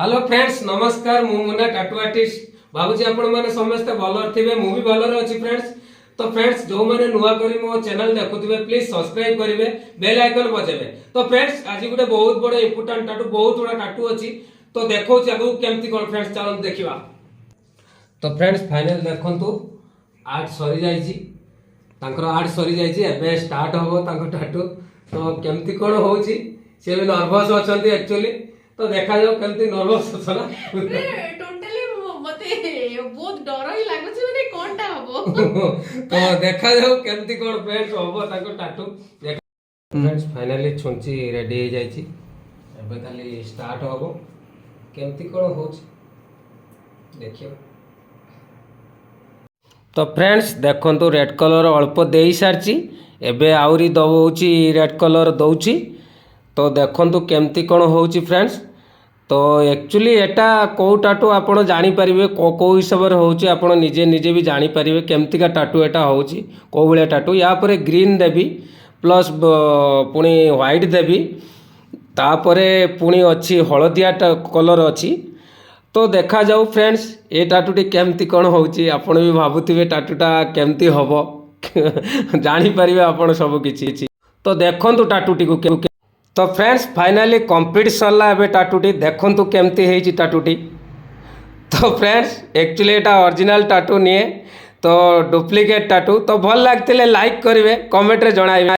Hello friends नमस्कार मु Munna टाटू artist भाबुची आपण माने समस्त भलर थिबे मु भी भलर अछि फ्रेंड्स। तो फ्रेंड्स जो माने नुवा करी मो चैनल देखुथिबे प्लीज सब्सक्राइब करिवे बेल आइकन बजेबे। तो फ्रेंड्स आज गुटे बहुत बड़ इंपोर्टेंट टाटू बहुत बड़ा टाटू अछि तो देखौ आगु केमती कोन फ्रेंड्स चलो देखिबा। तो फ्रेंड्स फाइनल देखंतु आर्ट सरी जाईची तांकर आर्ट सरी जाईची एबे स्टार्ट होबो तांकर टाटू। तो केमती कोन होउची से भी नर्वस अछंती एक्चुअली। तो देखा जाओ केमती नर्वस अछ ना टोटली मते बहुत डर ही लागो छी माने कोनटा हबो तो देखा जाओ केमती कोन फ्रेंड्स होबो ताको टाटू। फ्रेंड्स फाइनली छुंची रेडी हो जाईची एबे खाली स्टार्ट होबो केमती कोन होउची देखियो। तो फ्रेंड्स देखंतु रेड कलर अल्प देई सारची एबे आउरी दउची रेड कलर दउची। तो देखंतु केमती कोन होउची फ्रेंड्स। तो एक्चुअली एटा को टाटू आपण जानी परिबे को हिसाब रे होउची आपण निजे निजे भी जानी परिबे केमती का टाटू एटा होउची को बळे टाटू। या परे ग्रीन देबी प्लस पुनी व्हाइट देबी तापरे पुनी अछि हळदिया कलर अछि। तो देखा जाऊ फ्रेंड्स ए टाटूटी केमती कोन होउची आपण भी भाबुथिबे टाटूटा केमती होबो जानी परिबे आपण सब किछि। तो देखंतु टाटूटी को तो फ्रेंड्स फाइनली कंप्लीट सरला एबे टाटूटी देखंतु केमती हेची टाटूटी। तो फ्रेंड्स एक्चुअली एटा ओरिजिनल टाटू निए तो डुप्लीकेट टाटू। तो भल लागतिले लाइक करिवे कमेंट रे जणाइबे।